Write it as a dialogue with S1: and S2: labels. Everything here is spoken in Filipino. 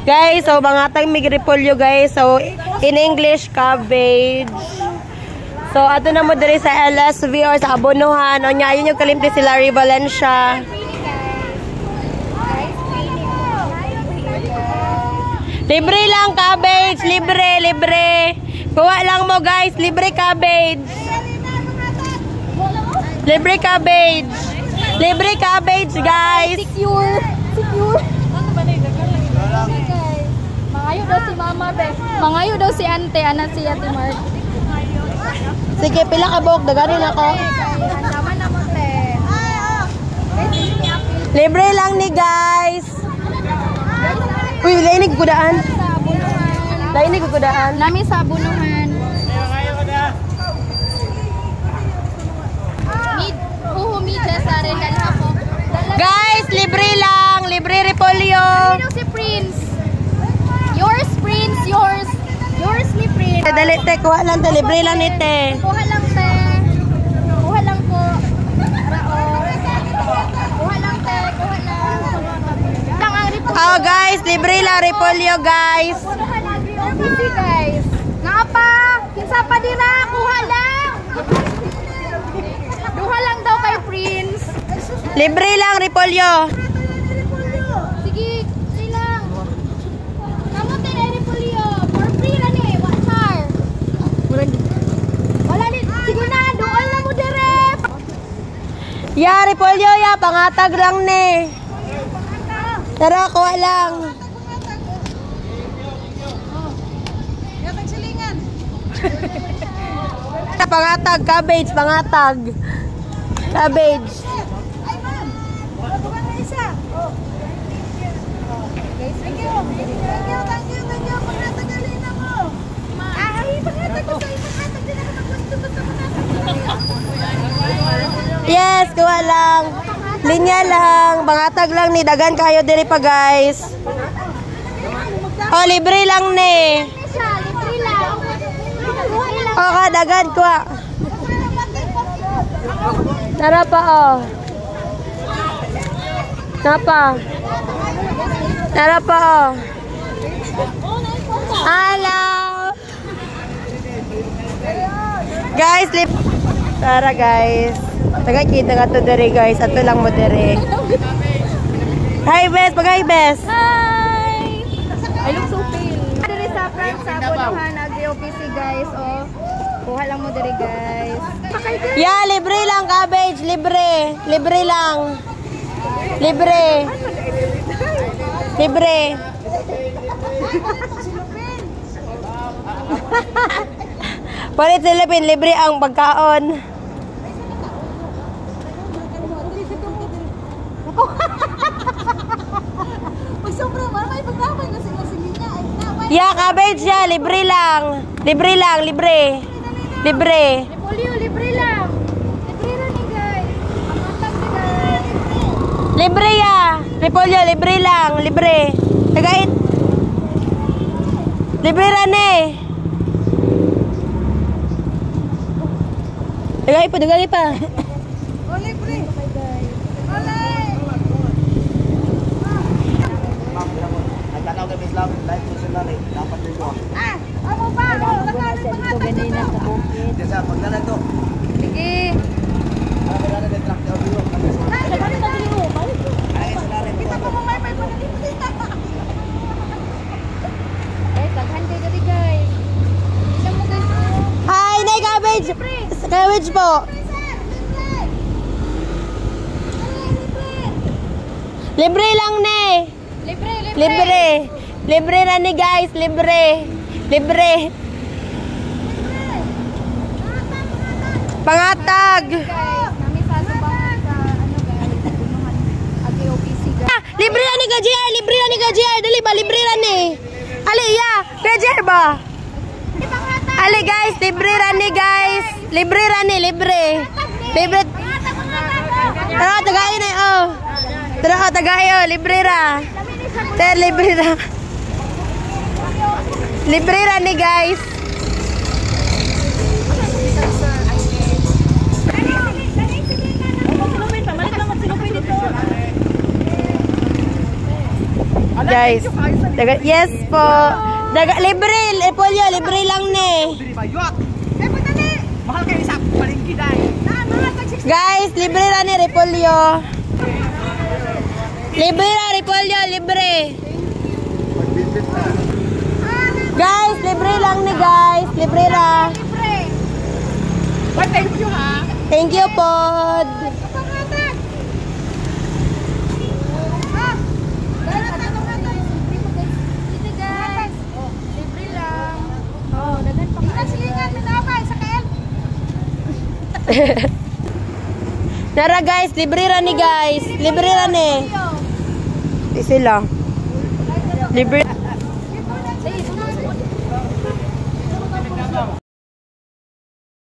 S1: Guys, so mga tang migripolyo guys. So in English, cabbage. So ato na mo diri sa LSV or sa Abonohan. O nya yun yung kalimti si Larry Valencia. Libre lang cabbage, libre. Kuha lang mo guys, libre cabbage. Libre cabbage guys.
S2: Secure. Mangayo daw si mama, be. Mangayo daw si ante, anak si Ate Mark.
S1: Sige, pila ka buhok, daganin ako.
S2: Andaman na mo, te.
S1: Libre lang ni guys. Uy, lainig kudaan.
S2: Nami sa Abonohan. Media sa rin ako.
S1: Guys, libre lang. Libre repolyo.
S2: Sino si Prince? Yours, Prince. Yours ni Prince.
S1: Dali te, kuha lang te. Libre lang ni te.
S2: Kuha lang, te. Kuha lang po. Kuha lang, te. Kuha lang.
S1: Oh guys, libre lang repolyo guys.
S2: Busy guys. Ngapa? Kinsa pa dira? Kuha lang. Duha lang daw kay Prince.
S1: Libre lang repolyo.
S2: Sige, free lang. Kamu te repolyo. For free lang ni, watchar. Wala ni. Sige na, doon na mo dire.
S1: Ya, repolyo ya, pangatag lang ni. Tara, kuha lang. Pangatag, cabbage, pangatag. Cabbage.
S2: Ay, ma'am. Bukan na isa. Guys, thank you. Pagkatagalin na mo. Ay, pagkatag ko sa'yo. Pagkatag din ako maggusto-gusto mo na.
S1: Yes, kuha lang. Linya lang. Pangatag lang ni. Dagan kayo diri pa guys. Oh, libre lang ni.
S2: Libre lang.
S1: Oh, kadagan kuha. Tara pa oh. Tara pa oh. Hello. Guys, tara guys. Tagakita nga to dere guys. Ato lang mo dere. Hi Bes, pagay Bes.
S2: Hi. I look so pale. Dere sa front sa Abonohan Agri-OPC guys, oh. Kuha lang mo dere guys.
S1: Yeah, libre lang cabbage, libre. Libre lang. Libre. Palit silipin, libre ang pagkaon. Yeah, cabbage ya, libre lang. Libre.
S2: Repolyo, libre lang. Libre lang ni guys. Amatang ni guys.
S1: Libre ya. Repolyo, libre lang. Libre. Tagait. Libre ran eh. Tagait pa.
S2: Oh, libre. Olay.
S3: Tanaw kami Islam, live missionary, dapat dito.
S2: Ako pa. Pangatag ganina sa bukid.
S3: Desa, magdala to.
S2: Sige.
S3: Magdala ng truck daw dito.
S2: Kita po may pagkakita. Guys, daghan kayo dito guys. Isa mo guys.
S1: Hi, nay cabbage. Cabbage po. Libre lang ne. Libre na ni guys, libre. Pangatag.
S2: Nami sa subangan sa ano guys, Abonohan Agri-OPC guys.
S1: Libre na ni Gajier, dali ba libre na ni. Ali ya, Gajier ba? Ali guys, libre na ni guys. Libre. Tara, tagay na oh. Tara, tagay oh, libre ra. Libre ra ni guys. Guys. Yes po. Libre, Repolyo, libre lang ni.
S3: Mahal kayo sa palengke dahil.
S1: Guys, libre lang ni Repolyo. Libre na, Repolyo, libre. Guys, libre lang ni guys. Libre lang.
S3: Thank you ha.
S1: Thank you po. Tara guys, libre ra ni guys. Libre ra ni. Di sila. Libre.